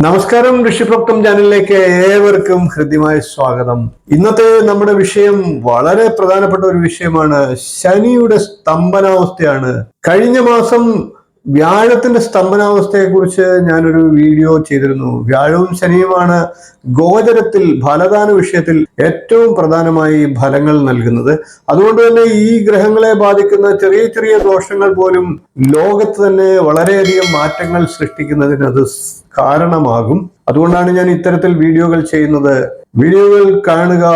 നമസ്കാരം, ഋഷിപ്രോക്തം ചാനലിലേക്ക് ഏവർക്കും ഹൃദ്യമായ സ്വാഗതം. ഇന്നത്തെ നമ്മുടെ വിഷയം വളരെ പ്രധാനപ്പെട്ട ഒരു വിഷയമാണ്. ശനിയുടെ സ്തംഭനാവസ്ഥയാണ്. കഴിഞ്ഞ മാസം വ്യാഴത്തിന്റെ സ്തംഭനാവസ്ഥയെ കുറിച്ച് ഞാനൊരു വീഡിയോ ചെയ്തിരുന്നു. വ്യാഴവും ശനിയുമാണ് ഗോചരത്തിൽ ഫലദാന വിഷയത്തിൽ ഏറ്റവും പ്രധാനമായി ഫലങ്ങൾ നൽകുന്നത്. അതുകൊണ്ട് തന്നെ ഈ ഗ്രഹങ്ങളെ ബാധിക്കുന്ന ചെറിയ ചെറിയ ദോഷങ്ങൾ പോലും ലോകത്ത് തന്നെ വളരെയധികം മാറ്റങ്ങൾ സൃഷ്ടിക്കുന്നതിന് അത് കാരണമാകും. അതുകൊണ്ടാണ് ഞാൻ ഇത്തരത്തിൽ വീഡിയോകൾ ചെയ്യുന്നത്. വീഡിയോകൾ കാണുക,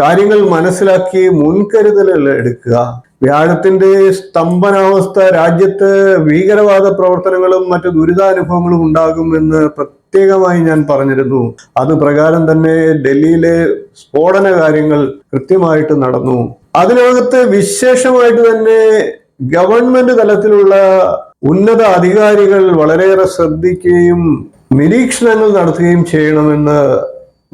കാര്യങ്ങൾ മനസ്സിലാക്കി മുൻകരുതലുകൾ എടുക്കുക. വ്യാഴത്തിന്റെ സ്തംഭനാവസ്ഥ രാജ്യത്ത് ഭീകരവാദ പ്രവർത്തനങ്ങളും മറ്റു ദുരിതാനുഭവങ്ങളും ഉണ്ടാകുമെന്ന് പ്രത്യേകമായി ഞാൻ പറഞ്ഞിരുന്നു. അത് പ്രകാരം തന്നെ ഡൽഹിയിലെ സ്ഫോടന കാര്യങ്ങൾ കൃത്യമായിട്ട് നടന്നു. അതിനകത്ത് വിശേഷമായിട്ട് തന്നെ ഗവൺമെന്റ് തലത്തിലുള്ള ഉന്നത അധികാരികൾ വളരെയേറെ ശ്രദ്ധിക്കുകയും നിരീക്ഷണങ്ങൾ നടത്തുകയും ചെയ്യണമെന്ന്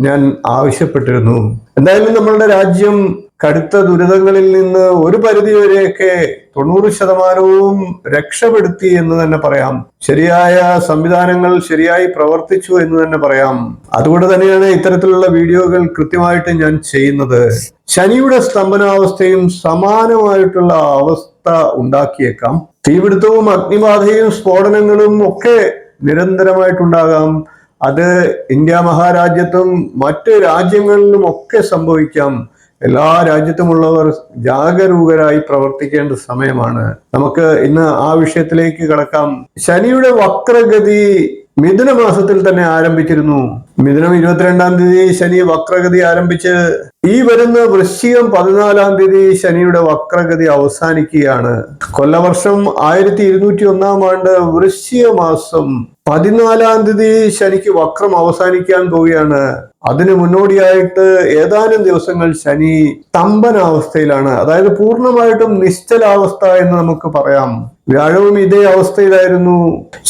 ഞാൻ ആവശ്യപ്പെട്ടിരുന്നു. എന്തായാലും നമ്മളുടെ രാജ്യം കടുത്ത ദുരിതങ്ങളിൽ നിന്ന് ഒരു പരിധിവരെയൊക്കെ 90% രക്ഷപ്പെടുത്തി എന്ന് തന്നെ പറയാം. ശരിയായ സംവിധാനങ്ങൾ ശരിയായി പ്രവർത്തിച്ചു എന്ന് തന്നെ പറയാം. അതുകൊണ്ട് തന്നെയാണ് ഇത്തരത്തിലുള്ള വീഡിയോകൾ കൃത്യമായിട്ട് ഞാൻ ചെയ്യുന്നത്. ശനിയുടെ സ്തംഭനാവസ്ഥയും സമാനമായിട്ടുള്ള അവസ്ഥ ഉണ്ടാക്കിയേക്കാം. തീപിടുത്തവും അഗ്നിബാധയും സ്ഫോടനങ്ങളും ഒക്കെ നിരന്തരമായിട്ടുണ്ടാകാം. അത് ഇന്ത്യ മഹാരാജ്യത്തും മറ്റ് രാജ്യങ്ങളിലും ഒക്കെ സംഭവിക്കാം. എല്ലാ രാജ്യത്തുമുള്ളവർ ജാഗരൂകരായി പ്രവർത്തിക്കേണ്ട സമയമാണ്. നമുക്ക് ഇന്ന് ആ വിഷയത്തിലേക്ക് കടക്കാം. ശനിയുടെ വക്രഗതി മിഥുന മാസത്തിൽ തന്നെ ആരംഭിച്ചിരുന്നു. മിഥുനം 22-ാം തീയതി ശനി വക്രഗതി ആരംഭിച്ച് ഈ വരുന്ന വൃശ്ചികം 14-ാം തീയതി ശനിയുടെ വക്രഗതി അവസാനിക്കുകയാണ്. കൊല്ലവർഷം 1201-ാം ആണ്ട് വൃശ്ചിക മാസം 14-ാം തീയതി ശനിക്ക് വക്രം അവസാനിക്കാൻ പോവുകയാണ്. അതിന് മുന്നോടിയായിട്ട് ഏതാനും ദിവസങ്ങൾ ശനി സ്തംഭനാവസ്ഥയിലാണ്. അതായത് പൂർണ്ണമായിട്ടും നിശ്ചലാവസ്ഥ എന്ന് നമുക്ക് പറയാം. വ്യാഴവും ഇതേ അവസ്ഥയിലായിരുന്നു.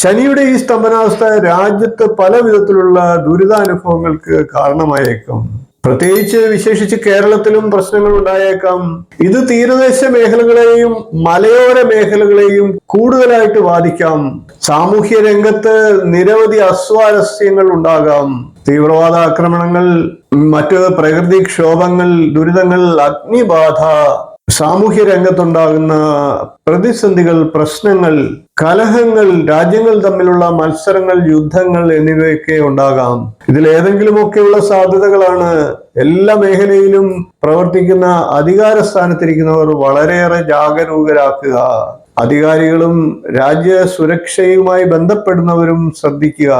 ശനിയുടെ ഈ സ്തംഭനാവസ്ഥ രാജ്യത്ത് പല വിധത്തിലുള്ള ദുരിതാനുഭവങ്ങൾക്ക് കാരണമായേക്കും. പ്രത്യേകിച്ച് വിശേഷിച്ച് കേരളത്തിലും പ്രശ്നങ്ങൾ ഉണ്ടായേക്കാം. ഇത് തീരദേശ മേഖലകളെയും മലയോര മേഖലകളെയും കൂടുതലായിട്ട് ബാധിക്കാം. സാമൂഹ്യ രംഗത്ത് നിരവധി അസ്വാരസ്യങ്ങൾ ഉണ്ടാകാം. തീവ്രവാദ ആക്രമണങ്ങൾ, മറ്റ് പ്രകൃതിക്ഷോഭങ്ങൾ, ദുരിതങ്ങൾ, അഗ്നിബാധ, സാമൂഹ്യ രംഗത്തുണ്ടാകുന്ന പ്രതിസന്ധികൾ, പ്രശ്നങ്ങൾ, കലഹങ്ങൾ, രാജ്യങ്ങൾ തമ്മിലുള്ള മത്സരങ്ങൾ, യുദ്ധങ്ങൾ എന്നിവയൊക്കെ ഉണ്ടാകാം. ഇതിലേതെങ്കിലുമൊക്കെയുള്ള സാധ്യതകളാണ്. എല്ലാ മേഖലയിലും പ്രവർത്തിക്കുന്ന അധികാര സ്ഥാനത്തിരിക്കുന്നവർ വളരെയേറെ ജാഗരൂകരാക്കുക. അധികാരികളും രാജ്യ സുരക്ഷയുമായി ബന്ധപ്പെടുന്നവരും ശ്രദ്ധിക്കുക.